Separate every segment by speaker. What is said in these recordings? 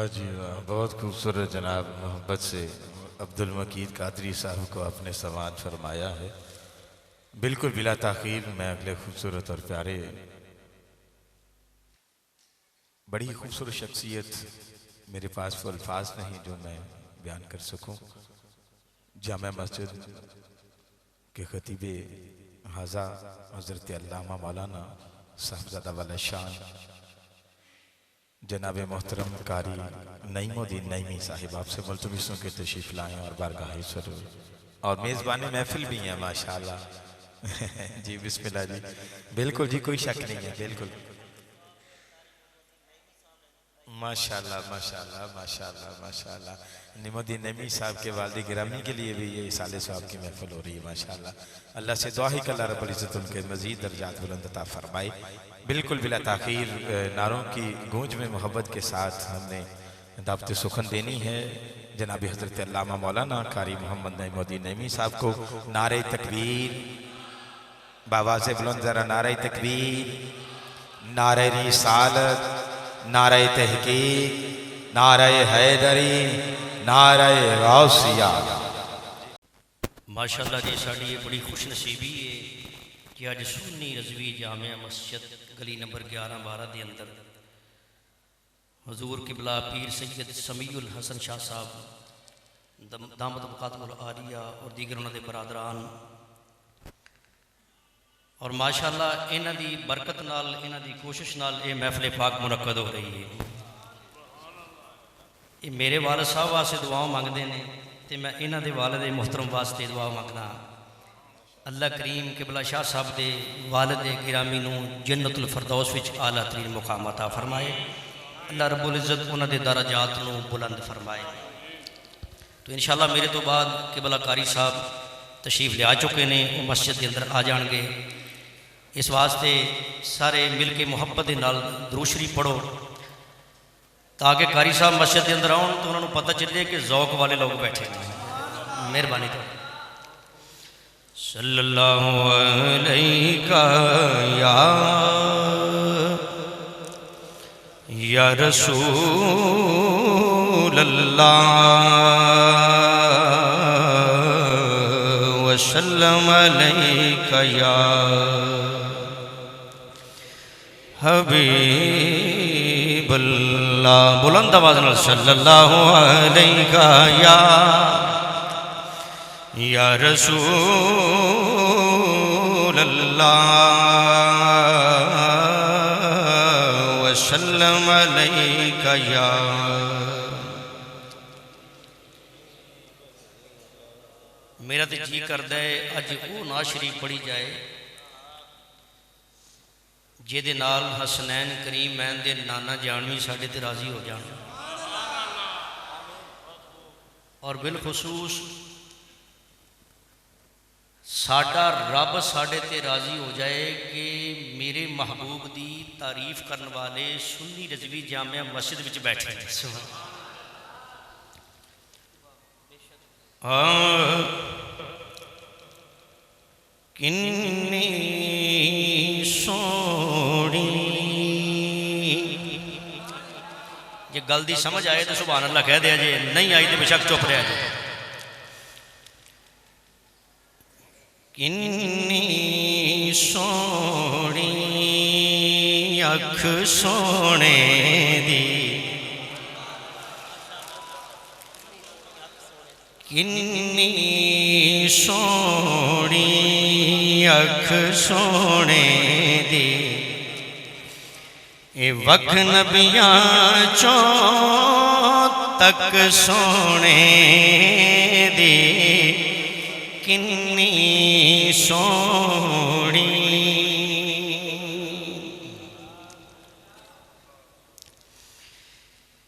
Speaker 1: واہ جی واہ، بہت خوبصورت جناب محبت سے عبدالمجید قادری صاحب کو آپ نے سماعت فرمایا ہے۔ بالکل بلا تاخیر میں اگلے خوبصورت اور پیارے بڑی خوبصورت شخصیت، میرے پاس وہ الفاظ نہیں جو میں بیان کر سکوں، جامع مسجد کے خطیب حضا حضرت علامہ مولانا صاحبزادہ والا شان جناب محترم قاری نعیم الدین نعیمی صاحب آپ سے ملتمس ہوں کہ تشریف لائیں اور بارگاہ سرور اور میزبان محفل بھی ہیں ماشاءاللہ۔ جی بسم اللہ جی، بالکل جی کوئی شک نہیں ہے، بالکل ماشاءاللہ ماشاءاللہ ماشاءاللہ ماشاءاللہ۔ نعیم الدین نعیمی صاحب کے والد گرامی کے لیے بھی یہ سالے صاحب کی محفل ہو رہی ہے ماشاءاللہ۔ اللہ سے دعا ہے کہ اللہ رب العزت ان کے مزید درجات بلند عطا فرمائے۔ بالکل بلا تاخیر نعروں کی گونج میں محبت کے ساتھ ہم نے دعوت سخن دینی ہے جناب حضرت علامہ مولانا قاری محمد نعیم الدین نعیمی صاحب کو۔ نعرہ تکبیر، بآواز بلند ذرا نعرہ تکبیر، نعرہ رسالت، نعرہ تحقیق، نعرہ حیدری، نعرہ غوثیہ۔
Speaker 2: ماشاءاللہ جی ساڑی یہ بڑی خوش نصیبی ہے کہ آج سنی رضوی جامع مسجد گلی نمبر 11-12 دے اندر حضور قبلہ پیر سید سمیع الحسن شاہ صاحب دامت بقاتم العالیہ اور دیگر انہوں نے برادران اور ماشاءاللہ انہاں دی برکت نال انہاں دی کوشش نال یہ محفل پاک منعقد ہو رہی ہے۔ یہ میرے والد صاحب واسطے دعاؤں مانگتے ہیں تے میں انہاں دے والد محترم واسطے دعا مانگنا۔ اللہ کریم قبلہ شاہ صاحب دے والد گرامی نو جنت الفردوس وچ اعلیٰ ترین مقام عطا فرمائے۔ اللہ رب العزت انہاں دے درجات نو بلند فرمائے۔ تو انشاءاللہ میرے تو بعد قبلہ قاری صاحب تشریف لے آ چکے نے، وہ مسجد کے اندر آ جان گے۔ اس واسطے سارے مل کے محبت دے نال درود شریف پڑھو تاکہ قاری صاحب مسجد کے اندر آؤں تو انہوں نے پتہ چلے کہ ذوق والے لوگ بیٹھے ہیں۔ مہربانی تو صلی اللہ علیہ یا رسول اللہ وسلم علیہ یا حبیب اللہ۔ بلند آواز نال صلی اللہ علیہ یا رسول اللہ وسلم علیہ یا۔ میرا تو جی کرتا ہے اج وہ نعت شریف پڑھی جائے جہدے نال حسنین کریمین دے نانا جانوی ساڈے تے راضی ہو جان، اور بالخصوص ساڈا رب ساڈے تے راضی ہو جائے کہ میرے محبوب دی تعریف کرن والے سنی رضوی جامع مسجد وچ بیٹھے ہیں۔ کنی سونی جے گل دی سمجھ آئے تو سبحان اللہ کہہ دیا جے، نہیں آئی تو بے شک چپ رہا جے۔ کنی سونی اکھ سونے دی، کنی سونی اکھ سونے دی، اے وکھ نبیاں چوں تک سونے دی، کنی سونی۔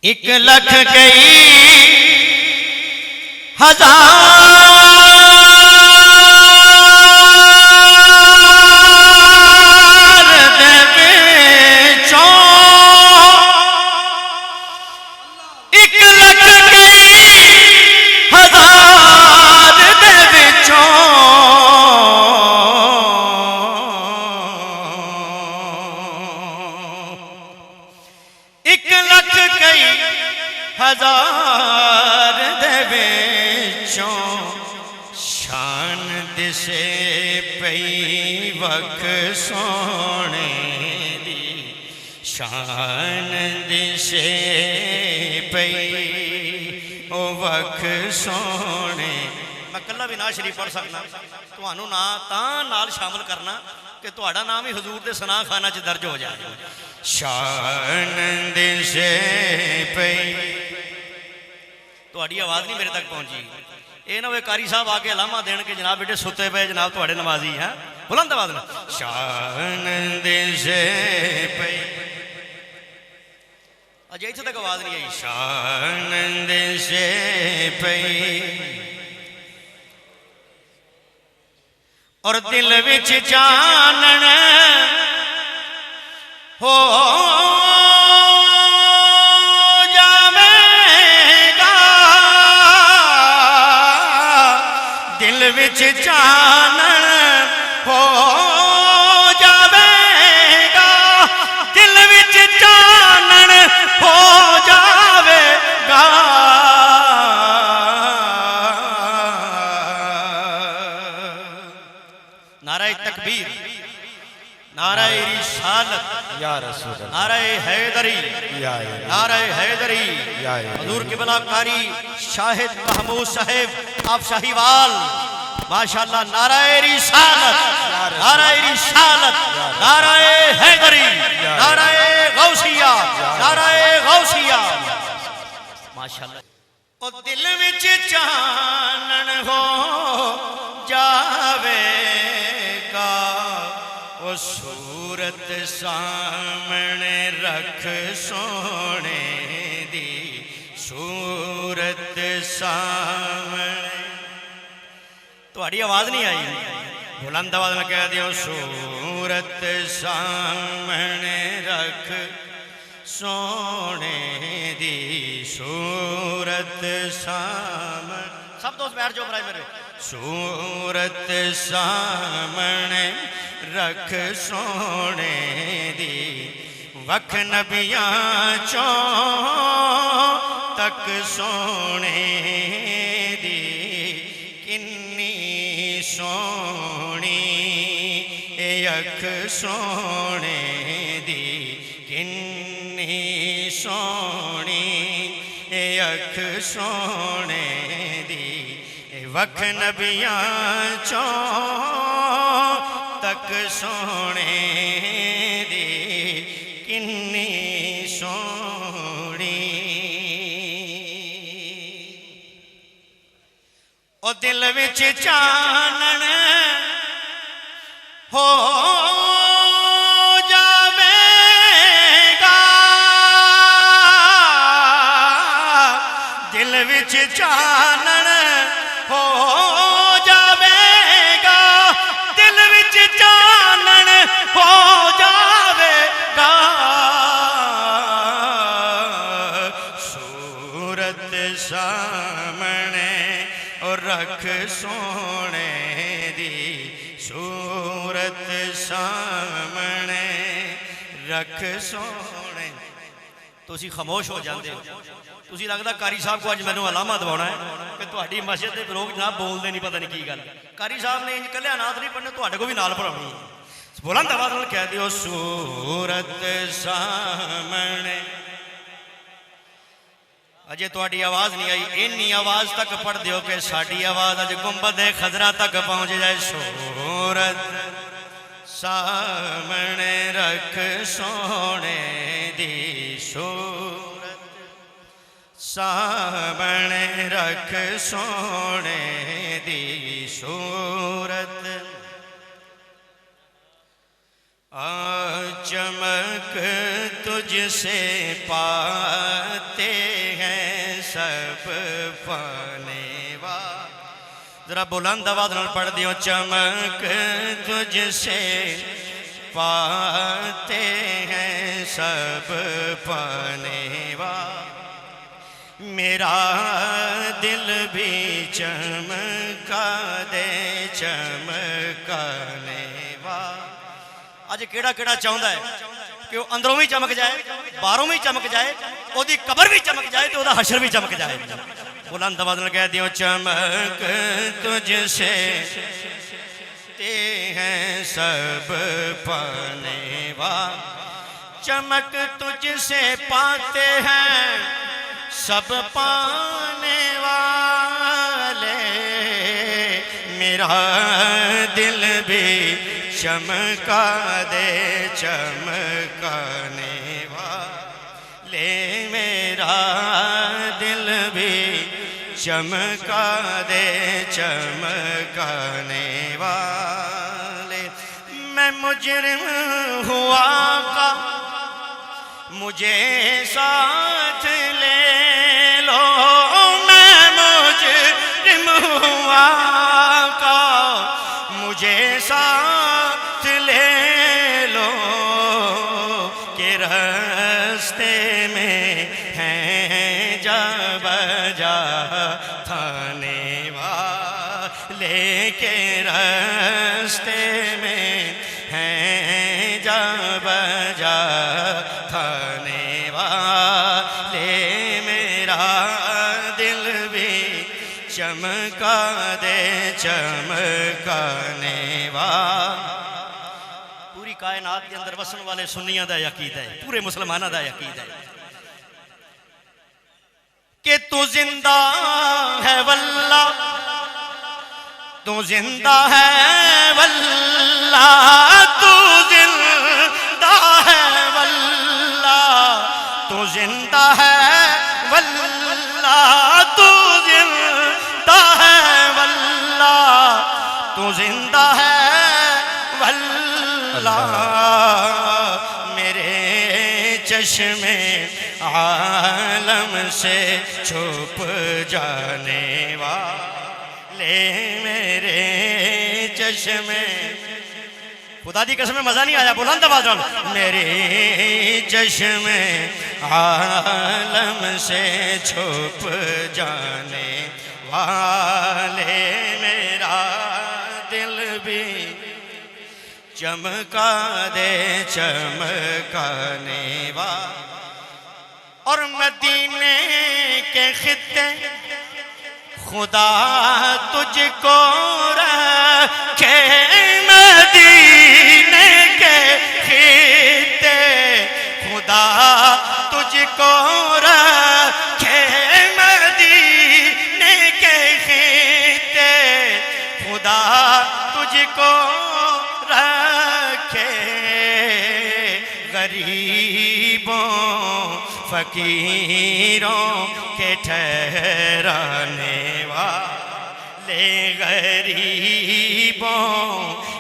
Speaker 2: ایک لکھ گئی ہزار دے وچوں، ایک لکھ گئی ہزار دے وچوں، ایک لکھ گئی ہزار دے وچوں شان دسے پئی وکھ سونے دی شان دسے پئی او وکھ سونے میں کلہ بھی نعت شریف پڑھ سکنا تمہانوں نال شامل کرنا کہ تہاڈا نام ہی حضور دے ثنا خانہ چ درج ہو جائے شان دسے پئی تہاڈی آواز نہیں میرے تک پہنچی یہ نہ ہوئے قاری صاحب آ کے علامہ دین کے جناب بیٹے ستے پے جناب تہاڈے نمازی ہیں بلند آواز میں شان دسے پئی اج ایتھے تک آواز نہیں آئی شان دسے پئی اور دل وچ جانن ہو جاوے گا دل وچ جانن ہو جاوے گا دل وچ جانن ہو جاوے گا نعرہ تکبیر نعرہ رسالت
Speaker 1: یا رسول اللہ
Speaker 2: نعرہ حیدری
Speaker 1: یا الہی
Speaker 2: نعرہ حیدری
Speaker 1: یا الہی
Speaker 2: حضور قبلہ قاری شاہد محمود صاحب آپ شاہیوال ماشاءاللہ نعرہ رسالت نعرہ رسالت نعرہ حیدری نعرہ غوثیہ نعرہ غوثیہ ماشاءاللہ او دل وچ چانن ہو جاوے گا او صورت سامنے رکھ سونے دی صورت سامنے تہاڈی آواز نہیں آئی بلند آواز میں کہہ دیو صورت سامنے رکھ سونے دی صورت سامنے سب دوست بیٹھ جاؤ برائے میرے صورت سامنے رکھ سونے دی وکھ نبیاں چوں تک سونے دی کنی سونی اے اکھ سونے دی کنی سونی اے اکھ سونے دی وکھ نبیاں چوں تک سونے دی کنی سونی او دل وچ چانن ہو جاوے گا دل وچ چانن ہو جاوے گا دل وچ چانن ہو جاوے گا صورت سامنے اور رکھ سونے دی صورت سامنے رکھ سونے تسی خاموش ہو جاندے ہو تسی لگدا قاری صاحب کو اج مینوں علامہ دوانا ہے کہ تہاڈی مسجد دے لوگ جناب بولدے نہیں پتہ نہیں کی گل قاری صاحب نے انج کلیا نعت نہیں پڑھنے تہاڈے کو بھی نال پڑھاونی بلند آواز نال کہہ دیو صورت سامنے اجے تہاڈی آواز نہیں آئی اینی آواز تک پڑھ دیو کہ ساڈی آواز اج گنبد خضرا تک پہنچ جائے صورت سامنے رکھ سونے دی صورت سامنے رکھ سونے دی صورت چمک تجھ سے پاتے ہیں سب پانے والے ذرا بلند آواز نال پڑھ دیو چمک تجھ سے پاتے ہیں سب پانے والے میرا دل بھی چمکا دے چمکانے والے اج کیڑا کیڑا چاہندا ہے کہ وہ اندروں بھی چمک جائے باہروں بھی چمک جائے وہ دی قبر بھی چمک جائے تو وہ دا حشر بھی چمک جائے بلند آواز میں کہہ دیو چمک تجھ سے تے ہیں سب پانے والے چمک تجھ سے پاتے ہیں سب پانے والے میرا دل بھی چمکا دے چمکانے والے میرا دل بھی چمکا دے چمکانے والے میں مجرم ہوا کا مجھے ساتھ لے لو میں مجرم ہوا کا مجھے ساتھ لے لو کہ راستے میں ہیں جا بجا تھانے والے کے راستے میں ہیں جا بجا تھانے والے میرا دل بھی چمکا دے چمکانے والے پوری کائنات کے اندر وسن والے سنیاں دا عقیدہ ہے پورے مسلمانہ دا عقیدہ ہے کہ تو زندہ ہے واللہ تو زندہ ہے واللہ تو زندہ ہے واللہ تو زندہ ہے واللہ تو زندہ ہے واللہ تو زندہ ہے واللہ میرے چشمے عالم سے چھپ جانے والے میرے چشمے خدا دی قسم مزہ نہیں آیا بلند آواز میرے چشمے عالم سے چھپ جانے والے میرا دل بھی چمکا دے چمکانے والے اور مدینے کے خطے خدا تجھ کو رکھے مدینے کے خطے خدا تجھ کو رکھے مدینے کے خطے خدا تجھ کو رکھے غریبوں فقیروں کے ٹھہرانے والے غریبوں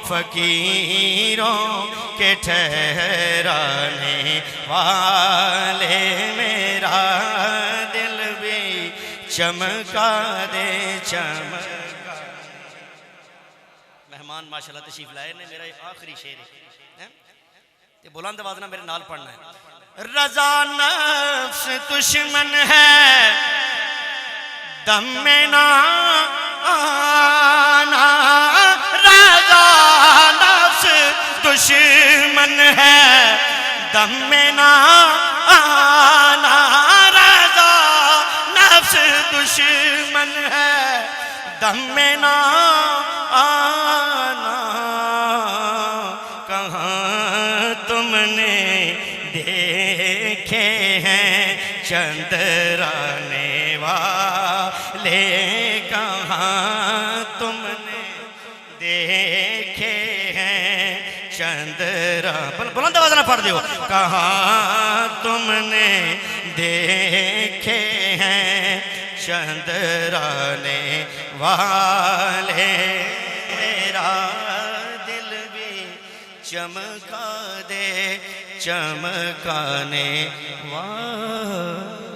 Speaker 2: فقیروں کے ٹھہرانے والے میرا دل بھی چمکا دے چمکا مہمان ماشاءاللہ تشریف لائے نے میرا ایک آخری شعر ہے یہ بلند آواز نہ میرے نال پڑھنا ہے رضا نفس دشمن ہے دم میں نہ آنا رضا نفس دشمن ہے دم میں نہ آنا رضا نفس دشمن ہے دم میں نہ آنا کہاں تم نے دیکھے ہیں چندرانے والے کہاں تم نے دیکھے ہیں چندرا بلند آواز نہ پڑھ دیو کہاں تم نے دیکھے ہیں چندرانے والے میرا دل بھی چمکا دے چمکانے والے